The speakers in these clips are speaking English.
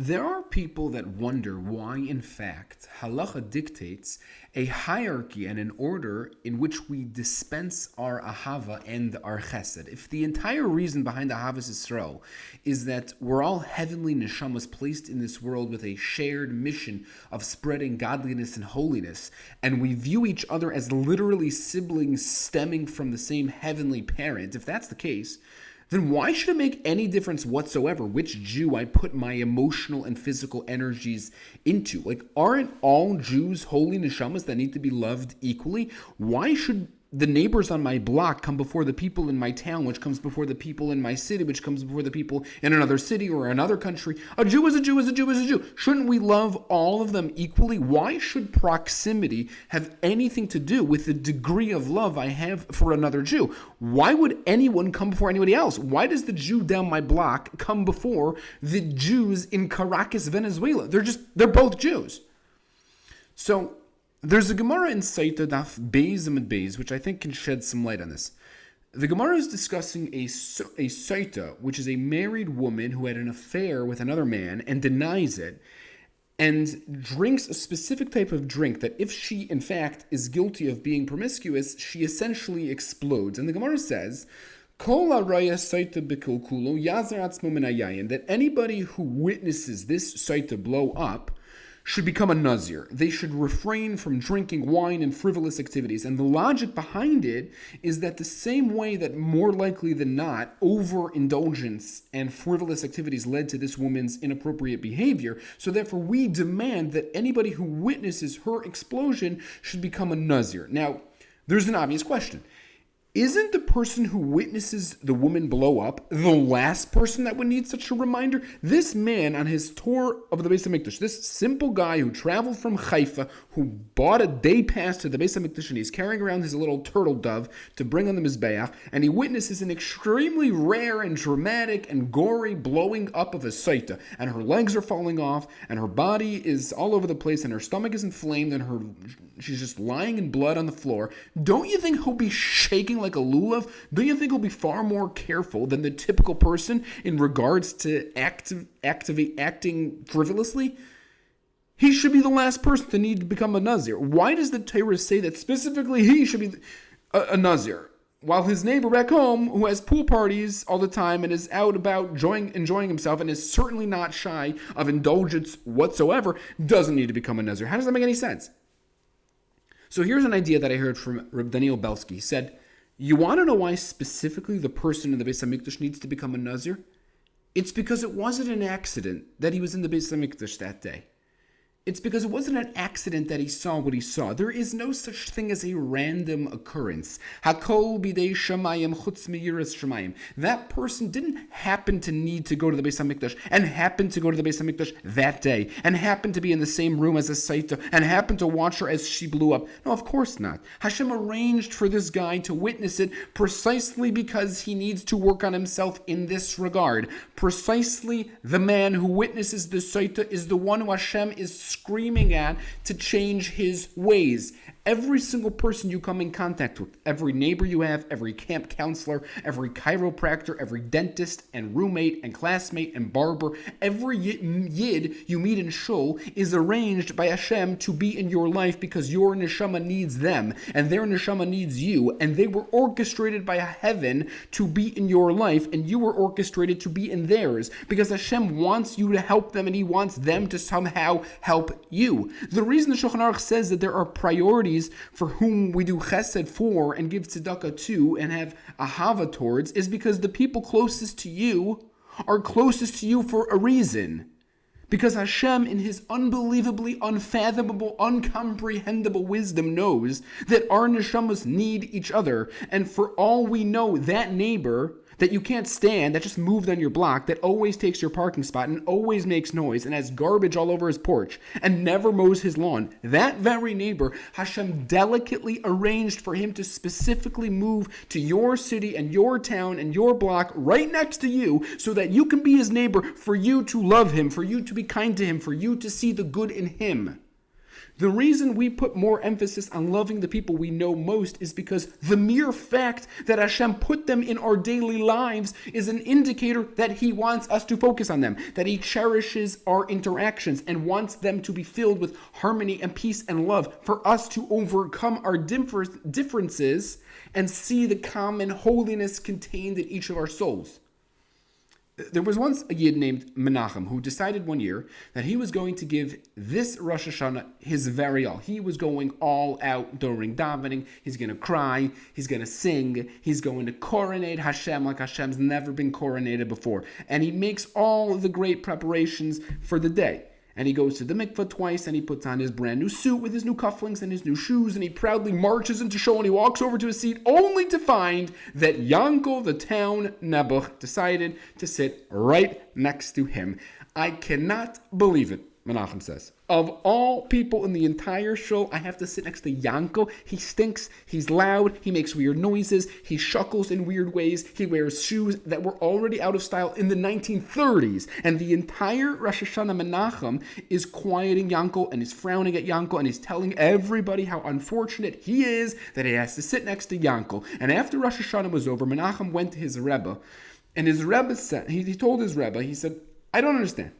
There are people that wonder why, in fact, halacha dictates a hierarchy and an order in which we dispense our ahava and our chesed. If the entire reason behind Ahavas Yisrael is that we're all heavenly neshamas placed in this world with a shared mission of spreading godliness and holiness, and we view each other as literally siblings stemming from the same heavenly parent, if that's the case, then why should it make any difference whatsoever which Jew I put my emotional and physical energies into? Like, aren't all Jews holy neshamas that need to be loved equally? Why should the neighbors on my block come before the people in my town, which comes before the people in my city, which comes before the people in another city or another country? A Jew is a Jew is a Jew is a Jew. Shouldn't we love all of them equally? Why should proximity have anything to do with the degree of love I have for another Jew? Why would anyone come before anybody else? Why does the Jew down my block come before the Jews in Caracas, Venezuela? They're both Jews. So there's a Gemara in Saita Daf Beis Amid Beis, which I think can shed some light on this. The Gemara is discussing a Saita, which is a married woman who had an affair with another man and denies it, and drinks a specific type of drink that if she, in fact, is guilty of being promiscuous, she essentially explodes. And the Gemara says, that anybody who witnesses this Saita blow up should become a Nazir. They should refrain from drinking wine and frivolous activities. And the logic behind it is that the same way that more likely than not, overindulgence and frivolous activities led to this woman's inappropriate behavior, so therefore we demand that anybody who witnesses her explosion should become a Nazir. Now, there's an obvious question. Isn't the person who witnesses the woman blow up the last person that would need such a reminder? This man on his tour of the Beis HaMikdash, this simple guy who traveled from Haifa, who bought a day pass to the Beis HaMikdash, and he's carrying around his little turtle dove to bring on the Mizbeach, and he witnesses an extremely rare and dramatic and gory blowing up of a Saita, and her legs are falling off, and her body is all over the place, and her stomach is inflamed, and she's just lying in blood on the floor. Don't you think he'll be shaking like a lulav? Do you think he'll be far more careful than the typical person in regards to acting frivolously? He should be the last person to need to become a Nazir. Why does the Torah say that specifically he should be a Nazir, while his neighbor back home, who has pool parties all the time and is out about enjoying himself and is certainly not shy of indulgence whatsoever, doesn't need to become a Nazir? How does that make any sense? So here's an idea that I heard from Reb Daniel Belsky. He said, you want to know why specifically the person in the Beis HaMikdash needs to become a Nazir? It's because it wasn't an accident that he was in the Beis HaMikdash that day. It's because it wasn't an accident that he saw what he saw. There is no such thing as a random occurrence. Hakol bidei shamayim chutz miyiras shamayim. That person didn't happen to need to go to the Beis HaMikdash, and happened to go to the Beis HaMikdash that day, and happened to be in the same room as a Saita, and happened to watch her as she blew up. No, of course not. Hashem arranged for this guy to witness it precisely because he needs to work on himself in this regard. Precisely the man who witnesses the Saita is the one who Hashem is screaming at to change his ways. Every single person you come in contact with, every neighbor you have, every camp counselor, every chiropractor, every dentist and roommate and classmate and barber, every yid you meet in shul is arranged by Hashem to be in your life because your neshama needs them and their neshama needs you, and they were orchestrated by heaven to be in your life, and you were orchestrated to be in theirs because Hashem wants you to help them and he wants them to somehow help you. The reason the Shulchan Aruch says that there are priorities for whom we do chesed for and give tzedakah to and have ahava towards is because the people closest to you are closest to you for a reason. Because Hashem, in his unbelievably unfathomable, uncomprehendable wisdom, knows that our neshamas need each other. And for all we know, that neighbor that you can't stand, that just moved on your block, that always takes your parking spot and always makes noise and has garbage all over his porch and never mows his lawn, that very neighbor, Hashem delicately arranged for him to specifically move to your city and your town and your block right next to you so that you can be his neighbor, for you to love him, for you to be kind to him, for you to see the good in him. The reason we put more emphasis on loving the people we know most is because the mere fact that Hashem put them in our daily lives is an indicator that He wants us to focus on them, that He cherishes our interactions and wants them to be filled with harmony and peace and love, for us to overcome our differences and see the common holiness contained in each of our souls. There was once a Yid named Menachem who decided one year that he was going to give this Rosh Hashanah his very all. He was going all out during davening. He's going to cry. He's going to sing. He's going to coronate Hashem like Hashem's never been coronated before. And he makes all the great preparations for the day. And he goes to the mikveh twice, and he puts on his brand new suit with his new cufflinks and his new shoes, and he proudly marches into shul, and he walks over to his seat, only to find that Yankel, the town Nebuch, decided to sit right next to him. I cannot believe it, Menachem says. Of all people in the entire shul, I have to sit next to Yankel. He stinks, he's loud, he makes weird noises, he shuckles in weird ways, he wears shoes that were already out of style in the 1930s. And the entire Rosh Hashanah Menachem is quieting Yankel and is frowning at Yankel and is telling everybody how unfortunate he is that he has to sit next to Yankel. And after Rosh Hashanah was over, Menachem went to his Rebbe, and his Rebbe said, he told his Rebbe, he said, I don't understand.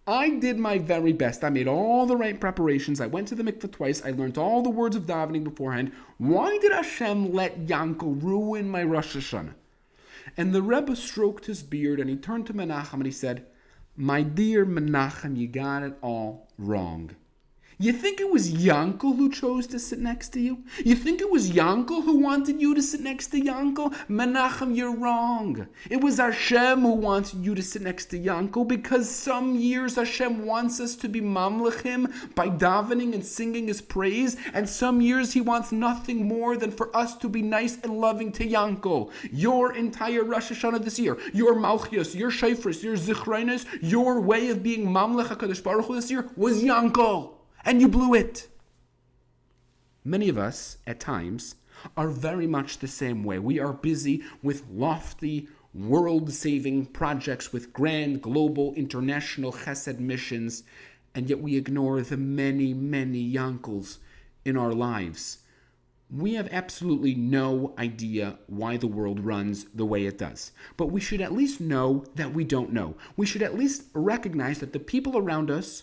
I did my very best. I made all the right preparations. I went to the mikveh twice. I learned all the words of davening beforehand. Why did Hashem let Yankel ruin my Rosh Hashanah? And the Rebbe stroked his beard and he turned to Menachem and he said, my dear Menachem, you got it all wrong. You think it was Yankel who chose to sit next to you? You think it was Yankel who wanted you to sit next to Yankel? Menachem, you're wrong. It was Hashem who wanted you to sit next to Yankel, because some years Hashem wants us to be mamlechim by davening and singing His praise, and some years He wants nothing more than for us to be nice and loving to Yankel. Your entire Rosh Hashanah this year, your Malchus, your Shofros, your Zichronos, your way of being mamlech HaKadosh Baruch Hu this year was Yankel. And you blew it. Many of us, at times, are very much the same way. We are busy with lofty, world-saving projects, with grand, global, international chesed missions, and yet we ignore the many, many Yankels in our lives. We have absolutely no idea why the world runs the way it does. But we should at least know that we don't know. We should at least recognize that the people around us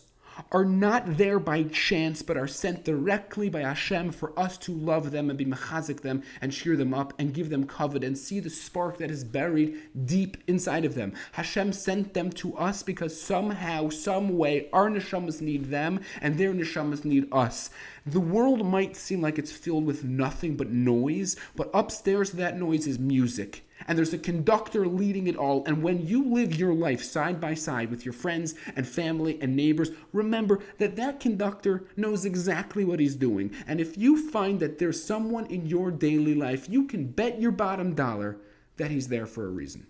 are not there by chance, but are sent directly by Hashem for us to love them and be mechazik them and cheer them up and give them kavod and see the spark that is buried deep inside of them. Hashem sent them to us because somehow, some way, our neshamas need them and their neshamas need us. The world might seem like it's filled with nothing but noise, but upstairs that noise is music. And there's a conductor leading it all. And when you live your life side by side with your friends and family and neighbors, remember that that conductor knows exactly what he's doing. And if you find that there's someone in your daily life, you can bet your bottom dollar that he's there for a reason.